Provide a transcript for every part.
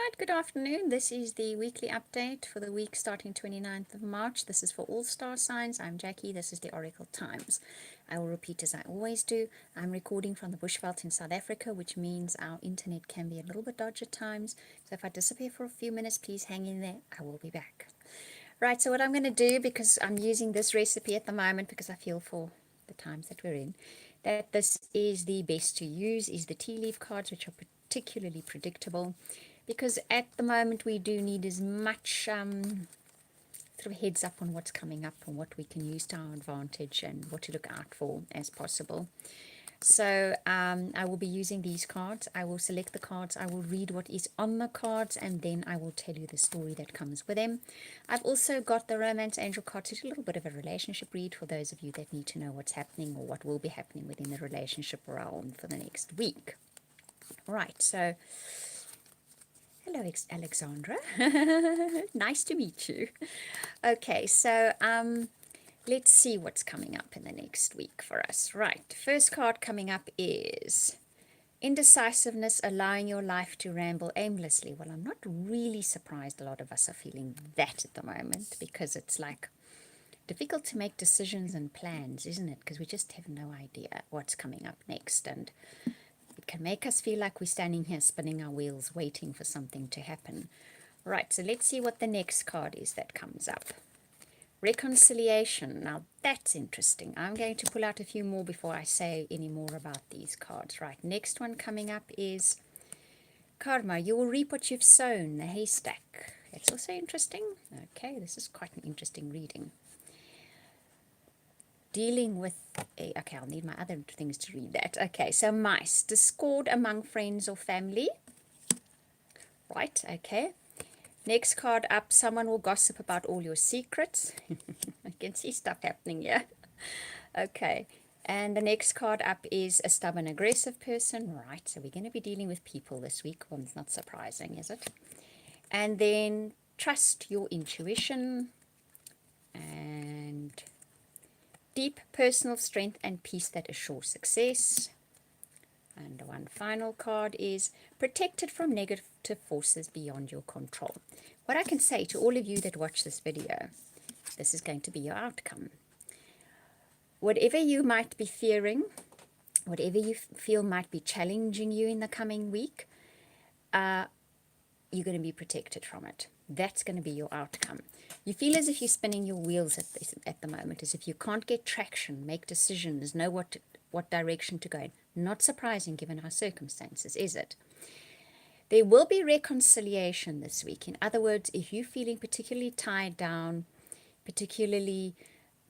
Right, good afternoon. This is the weekly update for the week starting 29th of March. This is for all star signs. I'm Jackie. This is the Oracle Times. I will repeat as I always do. I'm recording from the Bushveld in South Africa, which means our internet can be a little bit dodgy at times. So if I disappear for a few minutes, please hang in there. I will be back. Right, so what I'm going to do, because I'm using this recipe at the moment, because I feel for the times that we're in, that this is the best to use, is the tea leaf cards, which are particularly predictable, because at the moment we do need as much sort of heads up on what's coming up and what we can use to our advantage and what to look out for as possible. So I will be using these cards. I will select the cards, I will read what is on the cards, and then I will tell you the story that comes with them. I've also got the Romance Angel cards, it's a little bit of a relationship read for those of you that need to know what's happening or what will be happening within the relationship realm for the next week. Right, so hello, Alexandra. Nice to meet you. Okay, so let's see what's coming up in the next week for us. Right, first card coming up is indecisiveness, allowing your life to ramble aimlessly. Well, I'm not really surprised a lot of us are feeling that at the moment, because it's like difficult to make decisions and plans, isn't it? Because we just have no idea what's coming up next, and it can make us feel like we're standing here spinning our wheels waiting for something to happen. Right, so let's see what the next card is that comes up. Reconciliation. Now that's interesting. I'm going to pull out a few more before I say any more about these cards. Right, next one coming up is karma. You will reap what you've sown, the haystack. That's also interesting. Okay, this is quite an interesting reading. Dealing with okay, I'll need my other things to read that. Okay, so mice, discord among friends or family. Right, okay. Next card up, someone will gossip about all your secrets. I can see stuff happening here. Okay, and the next card up is a stubborn, aggressive person. Right, so we're going to be dealing with people this week. Well, it's not surprising, is it? And then trust your intuition, and deep personal strength and peace that assure success. And one final card is protected from negative forces beyond your control. What I can say to all of you that watch this video, this is going to be your outcome. Whatever you might be fearing, whatever you feel might be challenging you in the coming week, you're going to be protected from it. That's going to be your outcome. You feel as if you're spinning your wheels at the moment, as if you can't get traction, make decisions, know what direction to go in. Not surprising given our circumstances, is it? There will be reconciliation this week. In other words, if you're feeling particularly tied down, particularly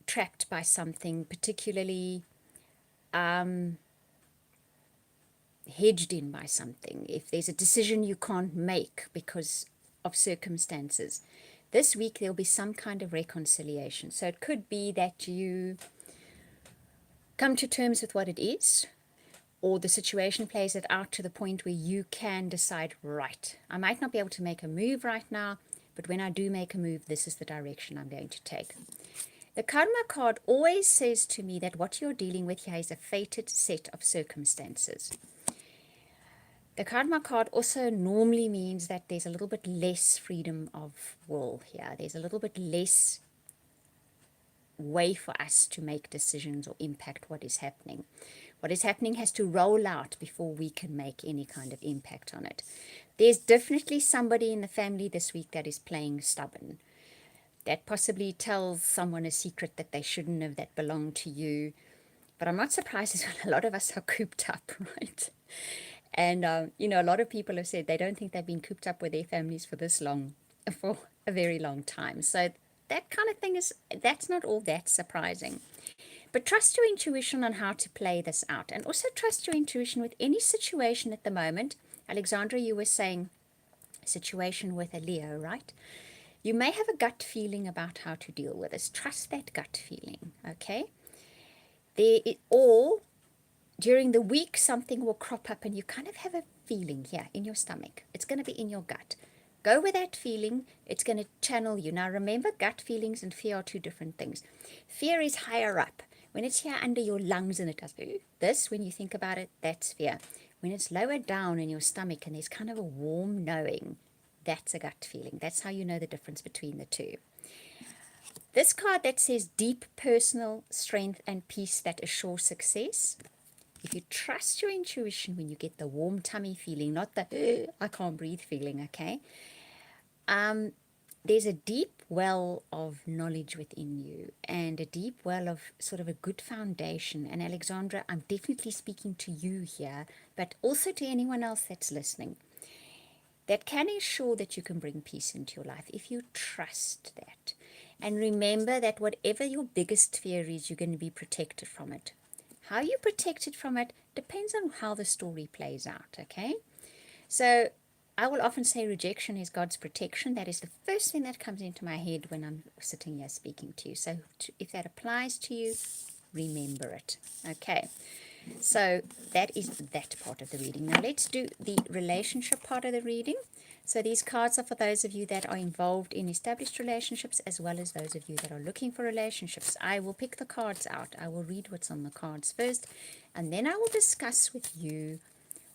trapped by something, particularly hedged in by something, if there's a decision you can't make because of circumstances, this week there'll be some kind of reconciliation. So it could be that you come to terms with what it is, or the situation plays it out to the point where you can decide, right, I might not be able to make a move right now, but when I do make a move, this is the direction I'm going to take. The karma card always says to me that what you're dealing with here is a fated set of circumstances. The karma card also normally means that there's a little bit less freedom of will here. There's a little bit less way for us to make decisions or impact what is happening. What is happening has to roll out before we can make any kind of impact on it. There's definitely somebody in the family this week that is playing stubborn, that possibly tells someone a secret that they shouldn't have, that belonged to you. But I'm not surprised as well, a lot of us are cooped up, right? And, you know, a lot of people have said they don't think they've been cooped up with their families for this long, for a very long time. So that kind of thing that's not all that surprising. But trust your intuition on how to play this out. And also trust your intuition with any situation at the moment. Alexandra, you were saying situation with a Leo, right? You may have a gut feeling about how to deal with this. Trust that gut feeling, okay? During the week, something will crop up and you kind of have a feeling here in your stomach. It's going to be in your gut. Go with that feeling. It's going to channel you. Now, remember, gut feelings and fear are two different things. Fear is higher up. When it's here under your lungs and it does this, when you think about it, that's fear. When it's lower down in your stomach and there's kind of a warm knowing, That's a gut feeling. That's how you know the difference between the two. This card that says deep personal strength and peace that assures success. If you trust your intuition when you get the warm tummy feeling, not the I can't breathe feeling, okay? There's a deep well of knowledge within you and a deep well of sort of a good foundation. And Alexandra, I'm definitely speaking to you here, but also to anyone else that's listening, that can ensure that you can bring peace into your life if you trust that. And remember that whatever your biggest fear is, you're going to be protected from it. How you protected from it depends on how the story plays out, okay? So I will often say rejection is God's protection. That is the first thing that comes into my head when I'm sitting here speaking to you. So if that applies to you, remember it. Okay, so that is that part of the reading. Now let's do the relationship part of the reading. So these cards are for those of you that are involved in established relationships as well as those of you that are looking for relationships. I will pick the cards out. I will read what's on the cards first, and then I will discuss with you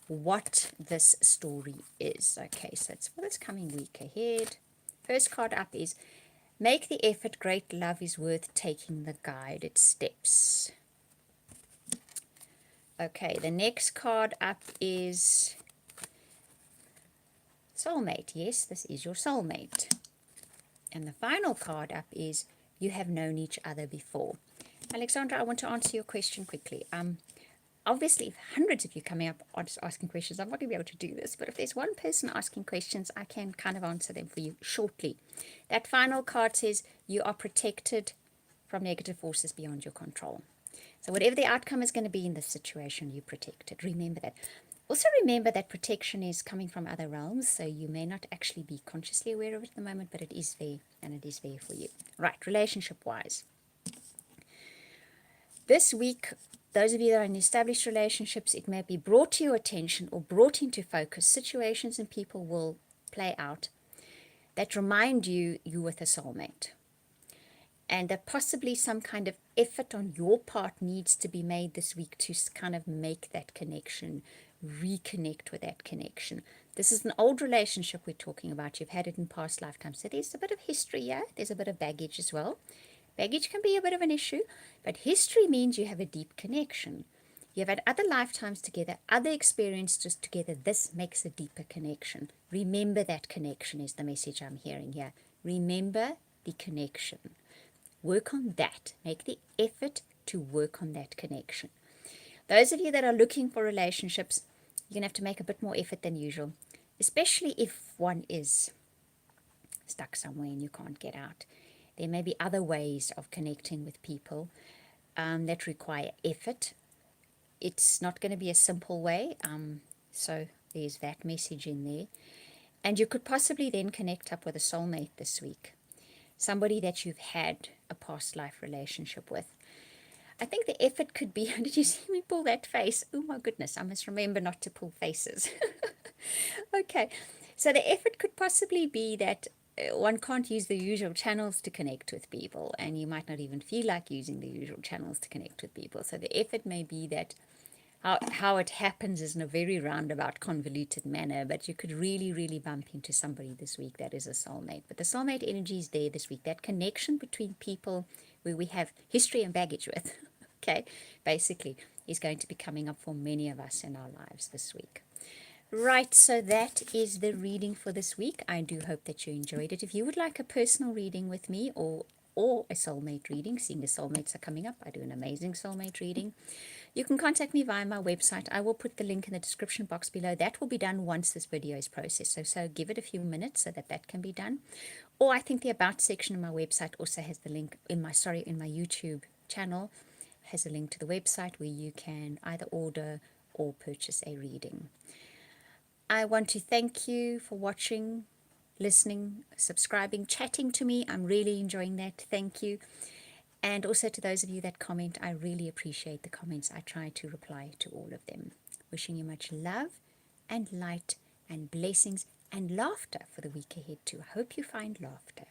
what this story is. Okay, so it's for this coming week ahead. First card up is make the effort, great love is worth taking the guided steps. Okay, the next card up is soulmate. Yes, this is your soulmate. And the final card up is you have known each other before. Alexandra, I want to answer your question quickly. Obviously, if hundreds of you coming up asking questions, I'm not going to be able to do this. But if there's one person asking questions, I can kind of answer them for you shortly. That final card says you are protected from negative forces beyond your control. So whatever the outcome is going to be in this situation, you're protected. Remember that. Also remember that protection is coming from other realms, so you may not actually be consciously aware of it at the moment, but it is there, and it is there for you. Right, relationship-wise. This week, those of you that are in established relationships, it may be brought to your attention or brought into focus. Situations and people will play out that remind you you're with a soulmate. And that possibly some kind of effort on your part needs to be made this week to kind of make that connection, reconnect with that connection. This is an old relationship we're talking about. You've had it in past lifetimes. So there's a bit of history here. There's a bit of baggage as well. Baggage can be a bit of an issue, but history means you have a deep connection. You've had other lifetimes together, other experiences together. This makes a deeper connection. Remember that connection is the message I'm hearing here. Remember the connection. Work on that. Make the effort to work on that connection. Those of you that are looking for relationships, you're going to have to make a bit more effort than usual, especially if one is stuck somewhere and you can't get out. There may be other ways of connecting with people that require effort. It's not going to be a simple way. So there's that message in there. And you could possibly then connect up with a soulmate this week. Somebody that you've had a past life relationship with. I think the effort could be, did you see me pull that face? Oh my goodness, I must remember not to pull faces. Okay, so the effort could possibly be that one can't use the usual channels to connect with people, and you might not even feel like using the usual channels to connect with people. So the effort may be that how it happens is in a very roundabout, convoluted manner, but you could really, really bump into somebody this week that is a soulmate. But the soulmate energy is there this week. That connection between people where we have history and baggage with, okay, basically, is going to be coming up for many of us in our lives this week. Right, so that is the reading for this week. I do hope that you enjoyed it. If you would like a personal reading with me or a soulmate reading, seeing the soulmates are coming up, I do an amazing soulmate reading. You can contact me via my website. I will put the link in the description box below. That will be done once this video is processed. So give it a few minutes so that can be done. Or I think the About section of my website also has the link in my YouTube channel, has a link to the website where you can either order or purchase a reading. I want to thank you for watching, listening, subscribing, chatting to me. I'm really enjoying that. Thank you. And also to those of you that comment, I really appreciate the comments. I try to reply to all of them. Wishing you much love and light and blessings and laughter for the week ahead too. I hope you find laughter.